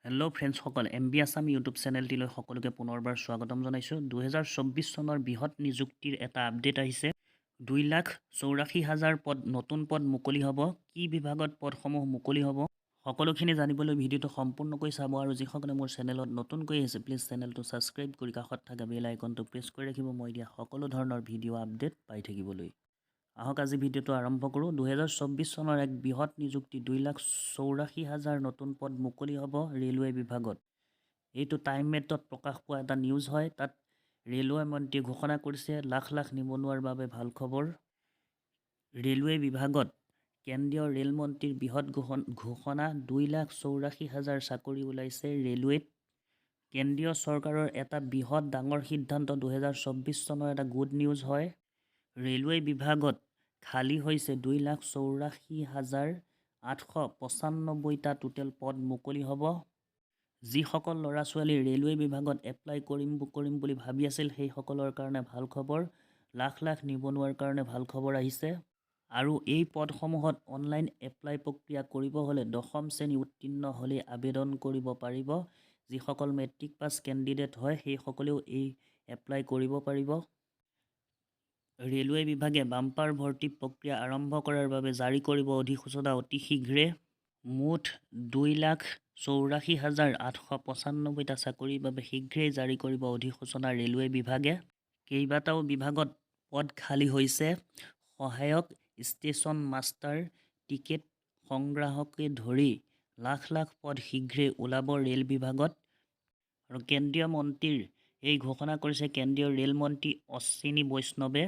Hello' ফ্ৰেণ্ডসকল MB Assam YouTube চেনেলটিলৈ সকলোকে পুনৰবাৰ স্বাগতম জনাইছোঁ। 2024 চনৰ বৃহৎ নিযুক্তিৰ এটা আপডেট আহিছে। 2,84,000 পদ নতুন পদ মুকলি হ'ব। কি বিভাগত পদসমূহ মুকলি হ'ব সকলোখিনি জানিবলৈ ভিডিঅ'টো সম্পূৰ্ণকৈ চাব। আৰু যিসকলে মোৰ চেনেলত নতুনকৈ আহিছে প্লিজ চেনেলটো ছাবস্ক্ৰাইব কৰি কাষত থকা বেল আইকনটো প্ৰেছ কৰি ৰাখিব মই দিয়া সকলো ধৰণৰ ভিডিঅ' আপডেট পাই থাকিবলৈ। আহক আজি ভিডিঅ'টো আৰম্ভ কৰোঁ। 2024 চনৰ এক বৃহৎ নিযুক্তি 2,84,000 নতুন পদ মুকলি হ'ব ৰেলৱে বিভাগত। এইটো টাইম মেটত প্ৰকাশ পোৱা এটা নিউজ হয়। তাত ৰেলৱে মন্ত্ৰীয়ে ঘোষণা কৰিছে লাখ লাখ নিবনুৱাৰ বাবে ভাল খবৰ। ৰেলৱে বিভাগত কেন্দ্ৰীয় ৰেলমন্ত্ৰীৰ বৃহৎ ঘোষণা 2,84,000 চাকৰি ওলাইছে ৰেলৱেত। কেন্দ্ৰীয় চৰকাৰৰ এটা বৃহৎ ডাঙৰ সিদ্ধান্ত 2024 চনৰ এটা গুড নিউজ হয়। ৰেলৱে বিভাগত খালী হৈছে 2,84,895টা টোটেল পদ মুকলি হ'ব। যিসকল ল'ৰা ছোৱালী ৰেলৱে বিভাগত এপ্লাই কৰিম বুলি ভাবি আছিল সেইসকলৰ কাৰণে ভাল খবৰ। লাখ লাখ নিবনুৱাৰ কাৰণে ভাল খবৰ আহিছে। আৰু এই পদসমূহত অনলাইন এপ্লাই প্ৰক্ৰিয়া কৰিব হ'লে 10ম শ্ৰেণী উত্তীৰ্ণ হ'লেই আবেদন কৰিব পাৰিব। যিসকল মেট্ৰিক পাছ কেণ্ডিডেট হয় সেইসকলেও এই এপ্লাই কৰিব পাৰিব। ৰেলৱে বিভাগে বাম্পাৰ ভৰ্তি প্ৰক্ৰিয়া আৰম্ভ কৰাৰ বাবে জাৰি কৰিব অধিসূচনা অতি শীঘ্ৰে। মুঠ 2,84,895টা চাকৰিৰ বাবে শীঘ্ৰেই জাৰি কৰিব অধিসূচনা ৰেলৱে বিভাগে। কেইবাটাও বিভাগত পদ খালী হৈছে। সহায়ক, ষ্টেচন মাষ্টাৰ, টিকেট সংগ্ৰাহকে ধৰি লাখ লাখ পদ শীঘ্ৰেই ওলাব ৰেল বিভাগত। আৰু কেন্দ্ৰীয় মন্ত্ৰীৰ এই ঘোষণা কৰিছে কেন্দ্ৰীয় ৰেলমন্ত্ৰী অশ্বিনী বৈষ্ণৱে।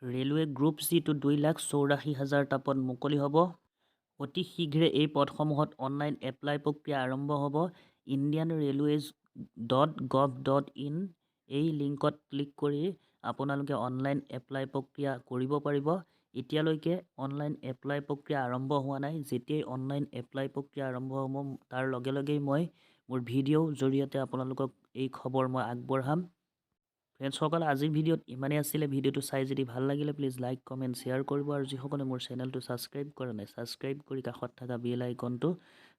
ৰেলৱে গ্ৰুপ চিটো 2,84,000টা পদ মুকলি হ'ব। অতি শীঘ্ৰে এই পদসমূহত অনলাইন এপ্লাই প্ৰক্ৰিয়া আৰম্ভ হ'ব। indianrailways.gov.in এই লিংকত ক্লিক কৰি আপোনালোকে অনলাইন এপ্লাই প্ৰক্ৰিয়া কৰিব পাৰিব। এতিয়ালৈকে অনলাইন এপ্লাই প্ৰক্ৰিয়া আৰম্ভ হোৱা নাই। যেতিয়াই অনলাইন এপ্লাই প্ৰক্ৰিয়া আৰম্ভ হ'ব তাৰ লগে লগেই মই মোৰ ভিডিঅ'ৰ জৰিয়তে আপোনালোকক এই খবৰ মই আগবঢ়াম। ফ্ৰেণ্ডসকল আজিৰ ভিডিঅ'ত ইমানেই আছিলে। ভিডিঅ'টো চাই যদি ভাল লাগিলে প্লিজ লাইক কমেণ্ট শ্বেয়াৰ কৰিব। আৰু যিসকলে মোৰ চেনেলটো ছাবস্ক্ৰাইব কৰা নাই ছাবস্ক্ৰাইব কৰি কাষত থকা বেল আইকনটো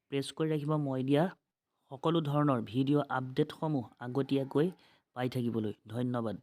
প্ৰেছ কৰি ৰাখিব মই দিয়া সকলো ধৰণৰ ভিডিঅ' আপডেটসমূহ আগতীয়াকৈ পাই থাকিবলৈ। ধন্যবাদ।